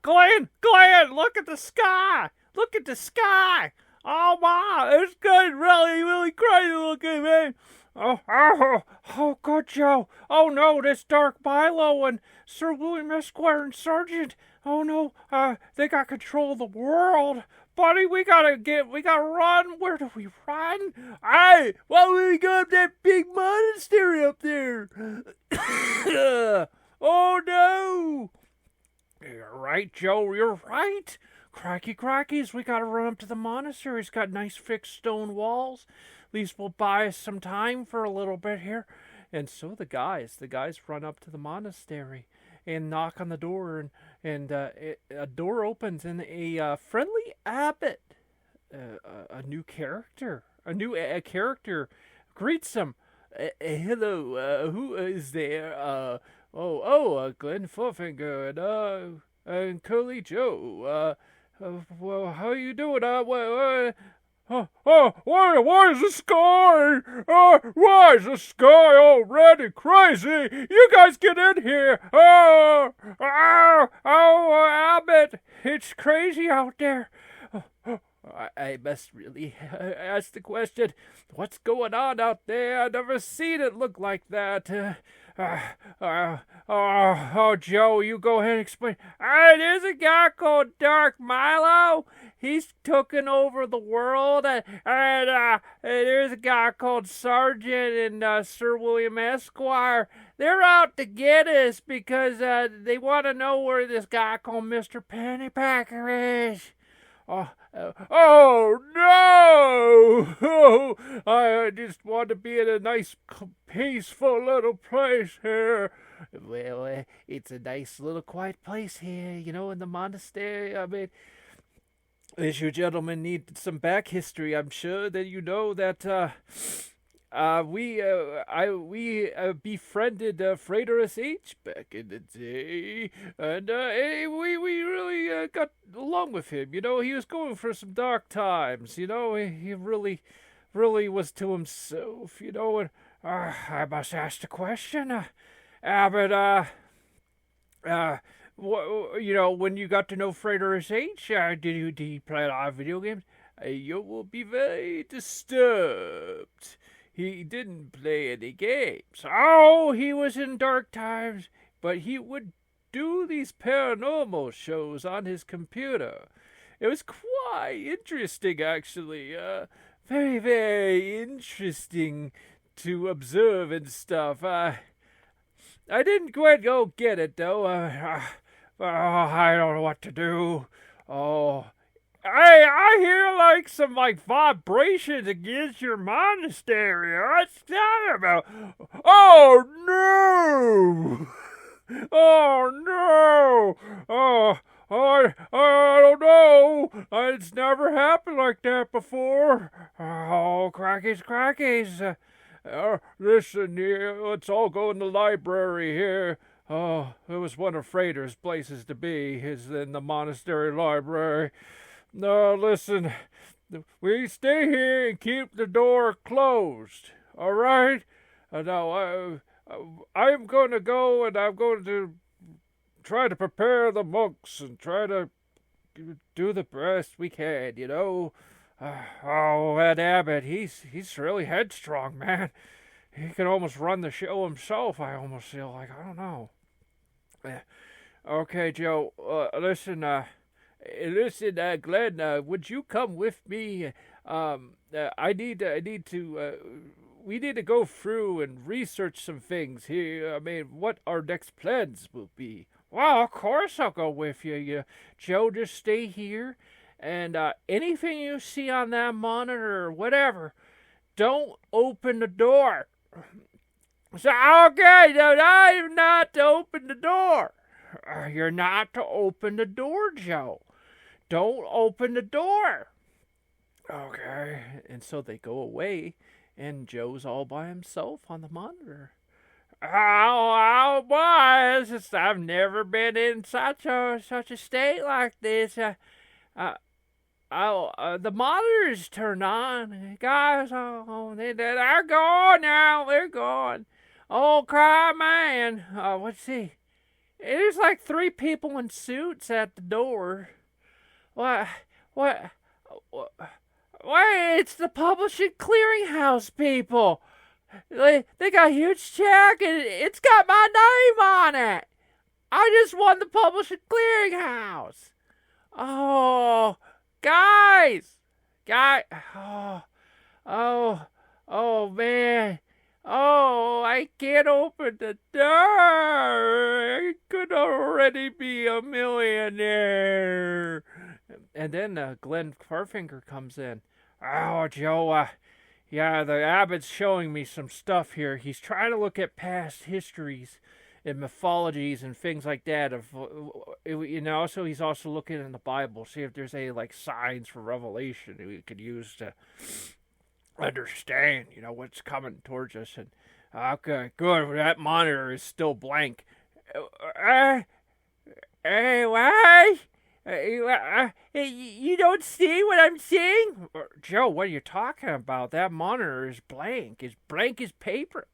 Glenn, look at the sky. Look at the sky. Oh my, it's getting really, really crazy looking, man. Oh, good, Joe. Oh no, this Dark Milo and Sir William Esquire and Sergeant. Oh no, they got control of the world. Buddy, we gotta run. Where do we run? Hey, why don't we go up that big monastery up there? Oh no. You're right, Joe, you're right. Crackies, we gotta run up to the monastery. It's got nice fixed stone walls. At least we'll buy us some time for a little bit here. And so the guys run up to the monastery and knock on the door, and a door opens, and a friendly abbot, a new character greets them. Hello, who is there? Glenn Farfinger and Curly Joe. Well, how you doing? Why is the sky? Why is the sky already crazy? You guys get in here! Abbott, it's crazy out there. I must really ask the question, what's going on out there? I've never seen it look like that. Joe, you go ahead and explain. There's a guy called Dark Milo. He's taken over the world. And there's a guy called Sergeant and Sir William Esquire. They're out to get us because they want to know where this guy called Mr. Pennypacker is. Oh no! I just want to be in a nice, peaceful little place here. Well, it's a nice little quiet place here, in the monastery. I mean, as you gentlemen need some back history, I'm sure that you know that we befriended Freighterus H back in the day, and we really got along with him. He was going for some dark times. He really was to himself. And I must ask the question, Abbott. When you got to know Freighterus H, did he play a lot of video games? You will be very disturbed. He didn't play any games. Oh, he was in dark times, but he would do these paranormal shows on his computer. It was quite interesting, actually. Very, very interesting to observe and stuff. I didn't quite go get it, though. I don't know what to do. Oh, I hear some vibrations against your monastery. What's that about? Oh no! Oh no! I don't know. It's never happened like that before. Oh, crackies. Listen here, let's all go in the library here. Oh, it was one of Freighter's places to be, is in the monastery library. No, listen, we stay here and keep the door closed, all right? Now, I'm going to go, and I'm going to try to prepare the monks and try to do the best we can, that Abbott, he's really headstrong, man. He can almost run the show himself, I almost feel like. I don't know. Okay, Joe, listen, Glenn, would you come with me? We need to go through and research some things here. I mean, what our next plans will be. Well, of course I'll go with you. Joe, just stay here. And anything you see on that monitor or whatever, don't open the door. So, okay, no, I'm not to open the door. You're not to open the door, Joe. Don't open the door. Okay. And so they go away, and Joe's all by himself on the monitor. Oh, boy, I've never been in such a state like this. The monitors turned on. Guys, they're gone now. They're gone. Oh, cry, man. Let's see. There's like 3 people in suits at the door. What? What? Why? It's the publishing clearinghouse people. They got a huge check and it's got my name on it. I just won the publishing clearinghouse. Oh, guys, oh, oh, oh man. Oh, I can't open the door. I could already be a millionaire. And then Glenn Farfinger comes in. Oh, Joe, yeah, the Abbot's showing me some stuff here. He's trying to look at past histories and mythologies and things like that. So he's also looking in the Bible, see if there's any like signs for revelation that we could use to understand, what's coming towards us. And okay, good. That monitor is still blank. Hey, what? You don't see what I'm seeing? Joe, what are you talking about? That monitor is blank. It's blank as paper.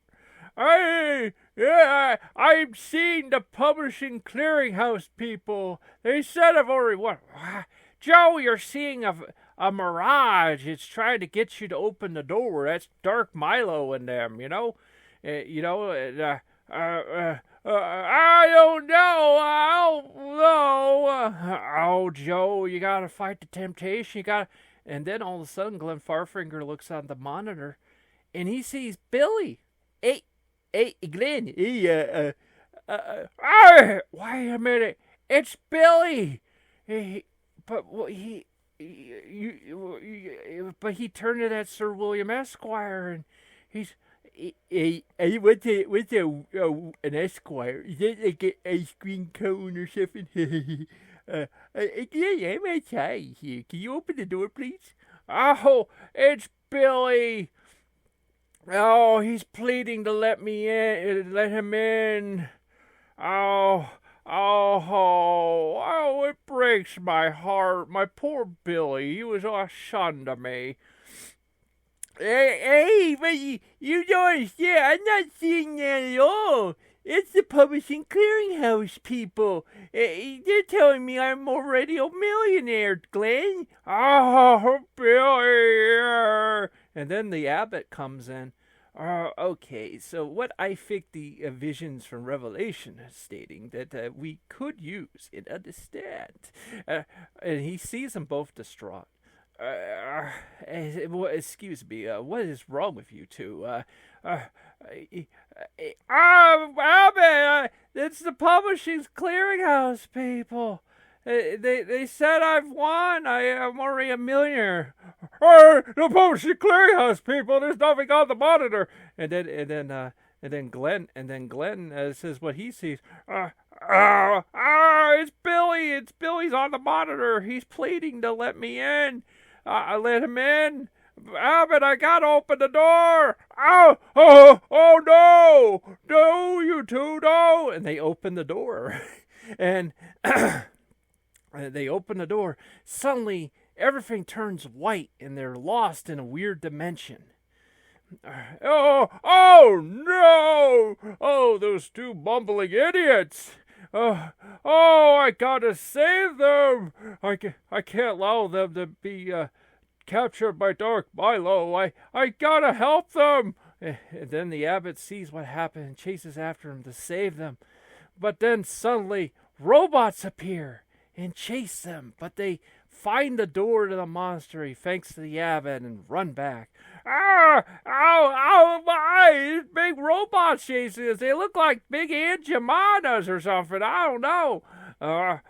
Hey, yeah, I'm seeing the publishing clearinghouse people. They said I've already won. Joe, you're seeing a mirage. It's trying to get you to open the door. That's Dark Milo and them, I don't know. Oh, Joe, you gotta fight the temptation. And then all of a sudden, Glenn Farfinger looks on the monitor, and he sees Billy. Hey, Glenn. Hey, wait a minute. It's Billy. But he turned to that Sir William Esquire, and he's. What's an Esquire? Is that like an ice cream cone or something? Yeah, I'm outside here. Can you open the door, please? Oh, it's Billy. Oh, he's pleading to let me in, let him in. Oh, it breaks my heart. My poor Billy. He was all son to me. Hey, but you don't understand. I'm not seeing that at all. It's the publishing clearinghouse people. They're telling me I'm already a millionaire, Glenn. Oh, Billy. And then the Abbot comes in. Okay, so what I think the visions from Revelation is stating that we could use and understand. And he sees them both distraught. Excuse me, what is wrong with you two? Abbott, it's the publishing's clearinghouse people. They said I've won. I'm already a millionaire. The publishing clearinghouse people. There's nothing on the monitor. And then Glenn says what he sees. It's Billy. It's Billy's on the monitor. He's pleading to let me in. I let him in. Abbott, I gotta open the door. Oh, no, you two, no. And they open the door. And they open the door. Suddenly, everything turns white, and they're lost in a weird dimension. Oh, no. Oh, those two bumbling idiots. Oh, I gotta save them. I can't allow them to be captured by Dark Milo. I gotta help them. And then the Abbot sees what happened and chases after him to save them. But then suddenly robots appear and chase them. But they find the door to the monastery thanks to the Abbot and run back. My! These big robots chasing us. They look like big Aunt Jemimas or something. I don't know. My!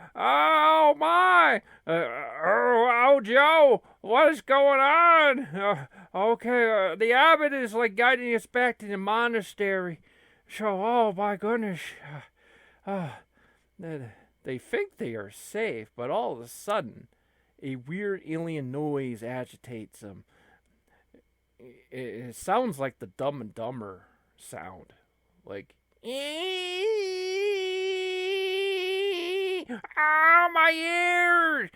Joe, what is going on? Okay, the Abbot is like guiding us back to the monastery. So, oh my goodness. They think they are safe, but all of a sudden, a weird alien noise agitates them. It sounds like the Dumb and Dumber sound. Like, my ears!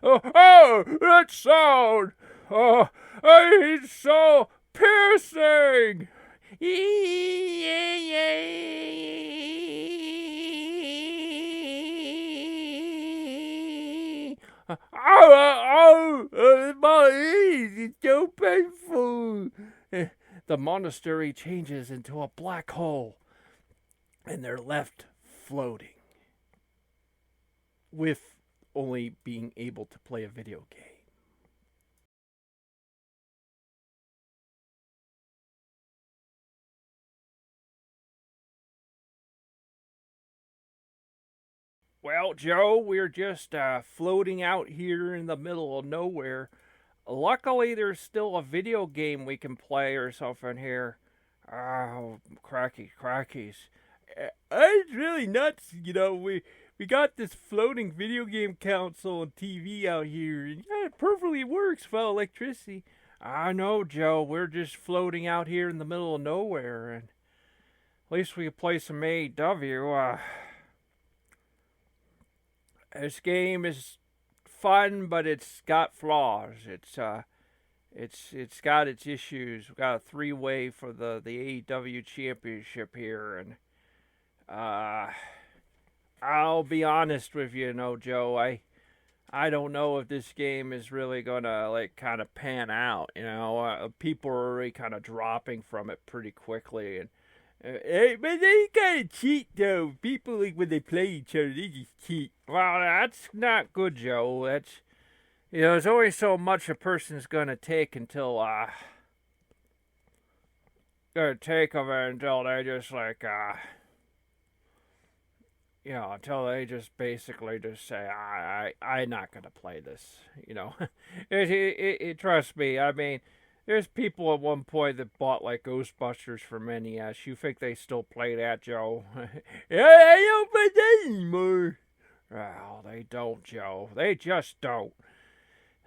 That sound! It's so piercing. My ears, it's so painful. The monastery changes into a black hole, and they're left floating, with only being able to play a video game. Well, Joe, we're just floating out here in the middle of nowhere. Luckily, there's still a video game we can play or something here. Oh, crackies. It's really nuts, we got this floating video game console and TV out here, and yeah, it perfectly works without electricity. I know, Joe, we're just floating out here in the middle of nowhere, and at least we can play some AEW. This game is fun, but it's got flaws. It's got its issues. We've got a 3-way for the AEW championship here, and I'll be honest with you, Joe. I don't know if this game is really gonna kind of pan out. People are already kind of dropping from it pretty quickly, and but they kind of cheat though. People when they play each other, they just cheat. Well, that's not good, Joe. That's there's only so much a person's gonna take until gonna take them until they just until they just basically just say, I'm not going to play this, Trust me, I mean, there's people at one point that bought, Ghostbusters for NES. You think they still play that, Joe? Yeah, they don't play that anymore. Well, they don't, Joe. They just don't.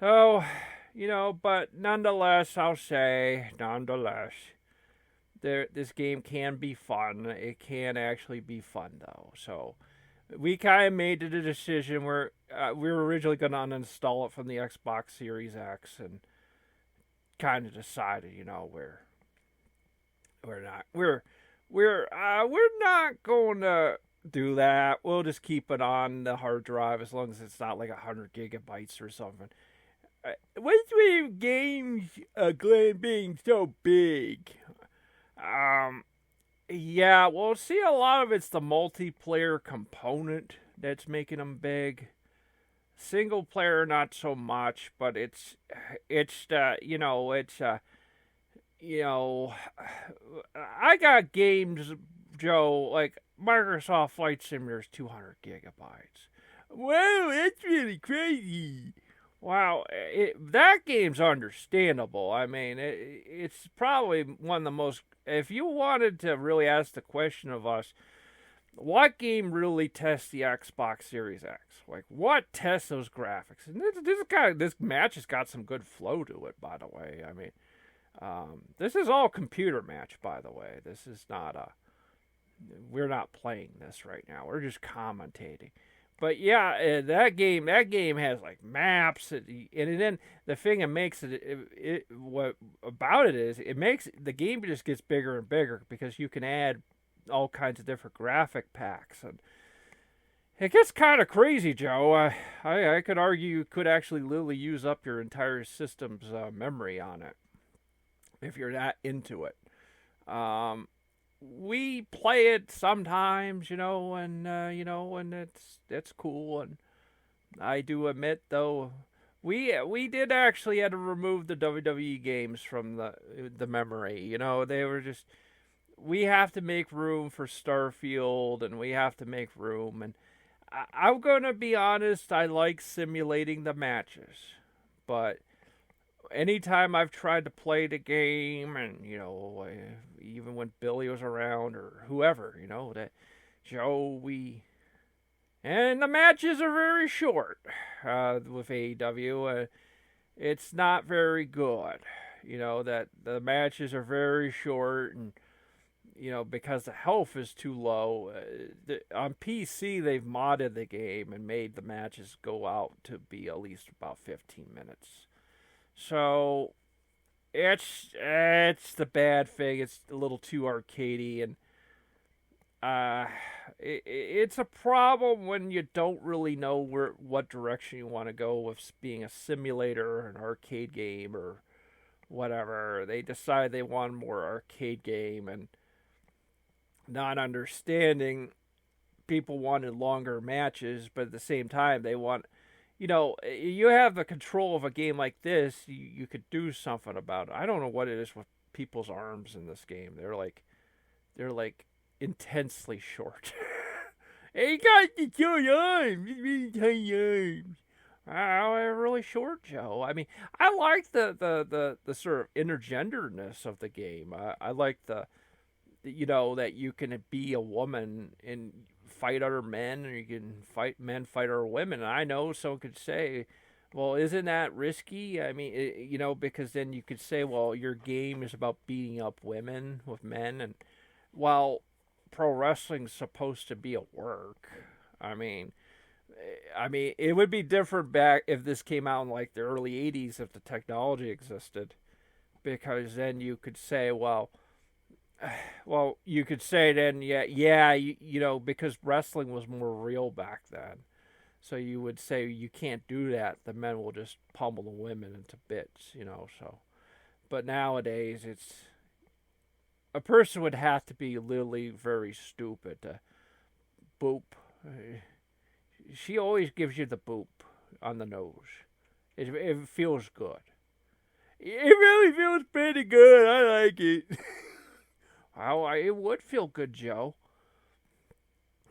So, but nonetheless, I'll say, this game can be fun. It can actually be fun, though. So we kind of made the decision where we were originally going to uninstall it from the Xbox Series X, and kind of decided, we're not going to do that. We'll just keep it on the hard drive as long as it's not 100 gigabytes or something. What's with games being so big? Yeah, well, see, a lot of it's the multiplayer component that's making them big. Single player, not so much, but I got games, Joe, like Microsoft Flight Simulator's 200 gigabytes. Wow, that's really crazy. Wow, that game's understandable. I mean, it's probably one of the most... If you wanted to really ask the question of us, what game really tests the Xbox Series X? What tests those graphics? And this match has got some good flow to it, by the way. I mean, this is all computer match, by the way. This is not we're not playing this right now. We're just commentating. But yeah, that game has maps, and then the thing that makes what about it is it makes the game just gets bigger and bigger because you can add all kinds of different graphic packs, and it gets kind of crazy, Joe. I could argue you could actually literally use up your entire system's memory on it if you're that into it. We play it sometimes, and it's cool. And I do admit, though, we did actually had to remove the WWE games from the memory. They were just... We have to make room for Starfield, and we have to make room. And I'm gonna be honest, I like simulating the matches, but anytime I've tried to play the game, and even when Billy was around or whoever, that Joe, and the matches are very short with AEW. It's not very good, that the matches are very short, and because the health is too low. On PC, they've modded the game and made the matches go out to be at least about 15 minutes. So, it's the bad thing. It's a little too arcadey, and it's a problem when you don't really know what direction you want to go with being a simulator or an arcade game or whatever. They decide they want more arcade game, and not understanding people wanted longer matches, but at the same time they want, you have the control of a game like this, you could do something about it. I don't know what it is with people's arms in this game. They're like intensely short. Hey, got the short arms. Really tiny arms. Oh, they're really short, Joe. I mean, I like the sort of intergenderness of the game. I like that you can be a woman and fight other men, or you can fight other women. And I know someone could say, well, isn't that risky? I mean, because then you could say, well, your game is about beating up women with men, and while pro wrestling's supposed to be a work, I mean, it would be different back if this came out in like the early '80s, if the technology existed, because then you could say, well, you could say then, because wrestling was more real back then. So you would say you can't do that. The men will just pummel the women into bits, so. But nowadays, a person would have to be literally very stupid to boop. She always gives you the boop on the nose. It feels good. It really feels pretty good. I like it. Oh, it would feel good, Joe.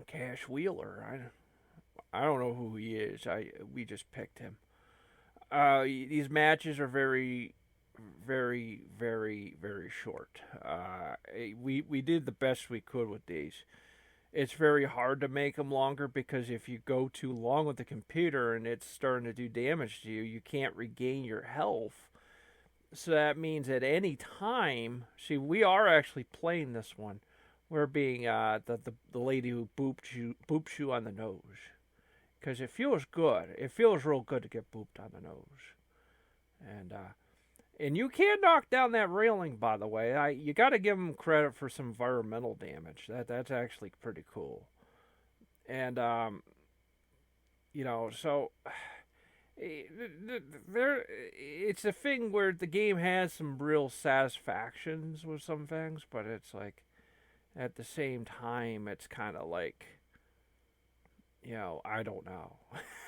Cash Wheeler. I don't know who he is. We just picked him. These matches are very, very, very, very short. We did the best we could with these. It's very hard to make them longer, because if you go too long with the computer and it's starting to do damage to you, you can't regain your health. So that means at any time, see, we are actually playing this one. We're being the lady who boops you on the nose, because it feels good. It feels real good to get booped on the nose, and you can knock down that railing. By the way, you got to give them credit for some environmental damage. That's actually pretty cool, and so. It's a thing where the game has some real satisfactions with some things, but it's like at the same time it's kind of like, I don't know.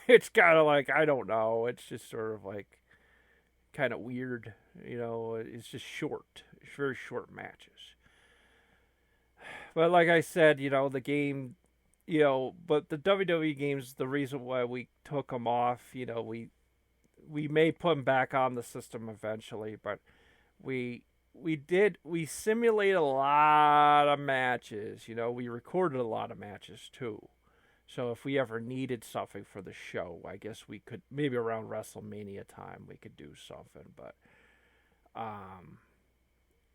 It's kind of like, I don't know. It's just sort of like kind of weird, It's just short. It's very short matches. But like I said, the game. But the WWE games, the reason why we took them off, we may put them back on the system eventually, but we simulate a lot of matches, we recorded a lot of matches too. So if we ever needed something for the show, I guess we could, maybe around WrestleMania time, we could do something, but,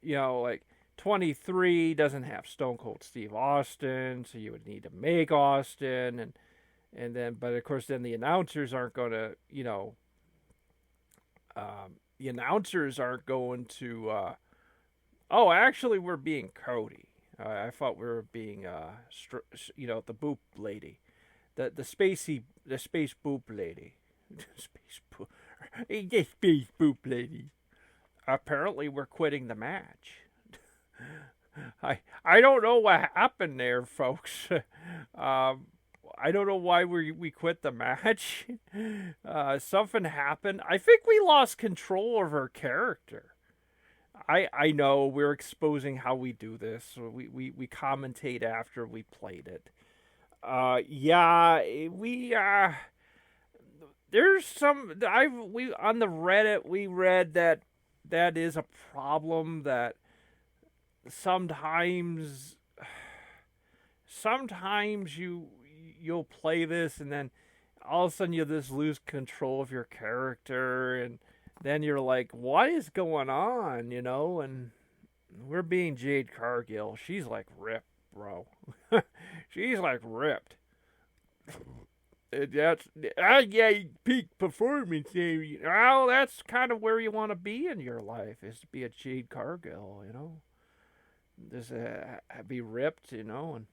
like, 23 doesn't have Stone Cold Steve Austin, so you would need to make Austin, and then, but of course, then the announcers aren't going to, actually, we're being Cody. I thought we were being, the boop lady, the space boop lady, the space boop lady. Apparently, we're quitting the match. I don't know what happened there, folks. I don't know why we quit the match. Something happened. I think we lost control of our character. I know we're exposing how we do this. We commentate after we played it. There's some on the Reddit we read that is a problem, that sometimes you'll play this and then all of a sudden you just lose control of your character, and then you're like, what is going on, and we're being Jade Cargill. She's like ripped, bro. She's like ripped. That's yeah, peak performance. Well, that's kind of where you want to be in your life, is to be a Jade Cargill, Just be ripped, and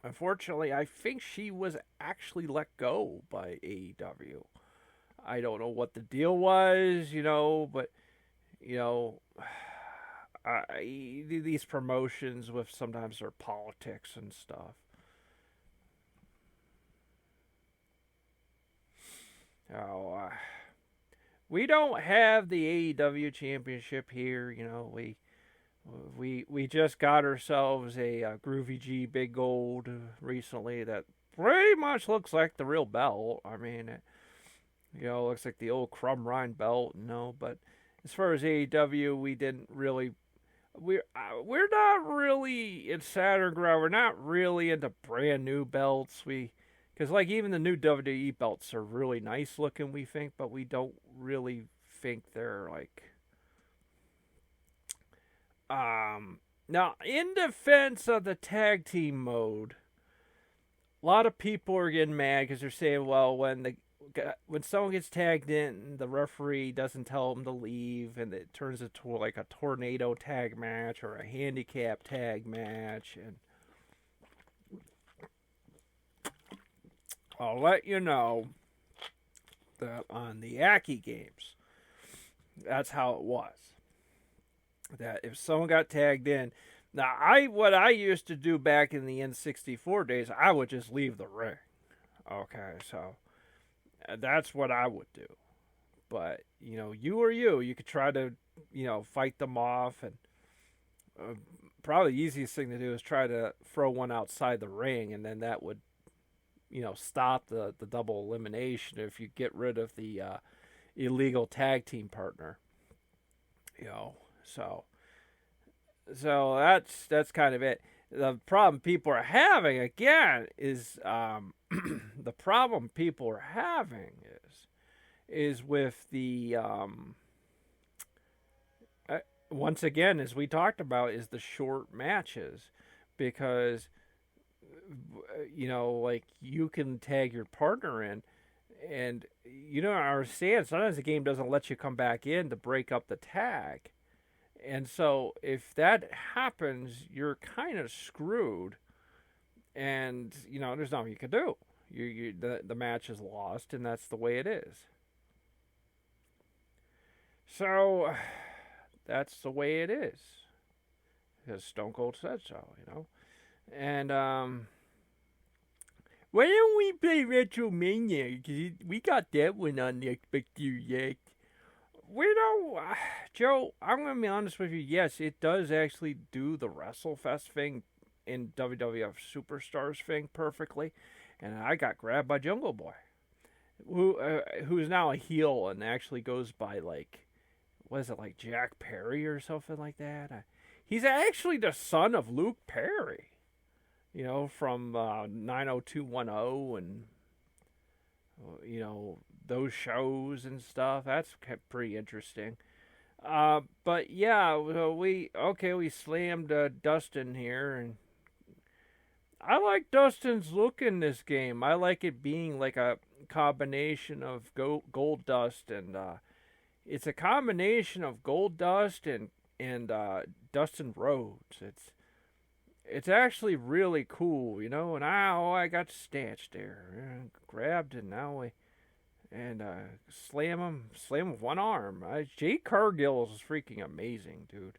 unfortunately, I think she was actually let go by AEW. I don't know what the deal was, but you know, these promotions with sometimes their politics and stuff. Oh, we don't have the AEW championship here. We just got ourselves a Groovy G Big Gold recently that pretty much looks like the real belt. I mean, looks like the old Crumb Rind belt, But as far as AEW, we didn't really. We're not really in Saturn Ground. We're not really into brand new belts. Because like even the new WWE belts are really nice looking, we think, but we don't really think they're like. Now, in defense of the tag team mode, a lot of people are getting mad because they're saying, well, when someone gets tagged in, the referee doesn't tell them to leave, and it turns into like a tornado tag match or a handicap tag match. And I'll let you know that on the Aki games, that's how it was. That if someone got tagged in, now what I used to do back in the N64 days, I would just leave the ring. Okay, so that's what I would do. But you could try to fight them off, and probably the easiest thing to do is try to throw one outside the ring, and then that would stop the double elimination if you get rid of the illegal tag team partner. So that's kind of it. The problem people are having again is the problem people are having is with the once again, as we talked about, is the short matches, because like you can tag your partner in, and you don't understand. Sometimes the game doesn't let you come back in to break up the tag. And so if that happens, you're kind of screwed, and there's nothing you can do. The match is lost, and that's the way it is. So that's the way it is, because Stone Cold said so. And why don't we play Retromania? 'Cause we got that one on the Xbox yet. Joe, I'm going to be honest with you. Yes, it does actually do the WrestleFest thing in WWF Superstars thing perfectly. And I got grabbed by Jungle Boy, who's now a heel and actually goes by, like, what is it, like Jack Perry or something like that? He's actually the son of Luke Perry, from 90210 and, those shows and stuff. That's pretty interesting. But yeah, we slammed Dustin here, and I like Dustin's look in this game. I like it being like a combination of Gold Dust and it's a combination of Gold Dust and Dustin Rhodes. It's actually really cool, And I got snatched there, grabbed, and now slam him with one arm. Jade Cargill is freaking amazing, dude.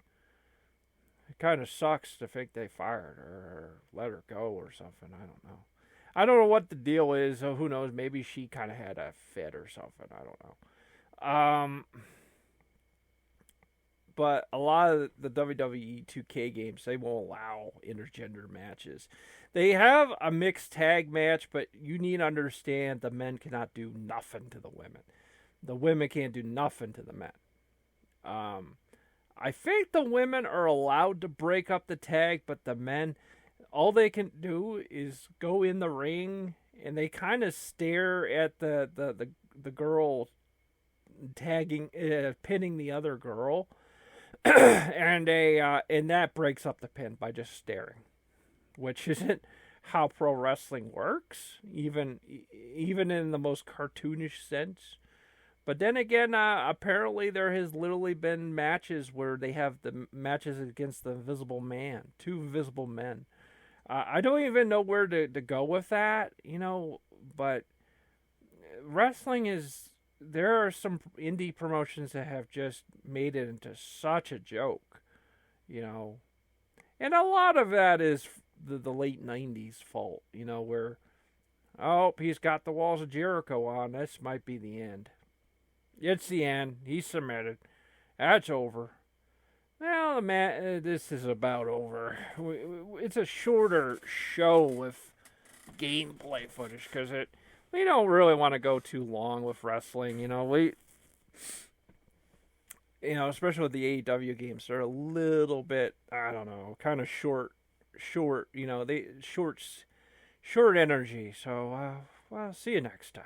It kind of sucks to think they fired her or let her go or something. I don't know. I don't know what the deal is. So who knows? Maybe she kind of had a fit or something. I don't know. But a lot of the WWE 2K games, they won't allow intergender matches. They have a mixed tag match, but you need to understand the men cannot do nothing to the women. The women can't do nothing to the men. I think the women are allowed to break up the tag, but the men, all they can do is go in the ring, and they kind of stare at the girl tagging, pinning the other girl. and that breaks up the pin by just staring, which isn't how pro wrestling works, even in the most cartoonish sense. But then again, apparently there has literally been matches where they have the matches against the Invisible Man, two Invisible Men. I don't even know where to go with that, but wrestling is. There are some indie promotions that have just made it into such a joke, and a lot of that is the late 90s fault, where, oh, he's got the Walls of Jericho on. This might be the end. It's the end. He's submitted. That's over. Well, this is about over. It's a shorter show with gameplay footage because we don't really want to go too long with wrestling. Especially with the AEW games, they're a little bit, I don't know, kind of short. They short energy. So, well, see you next time.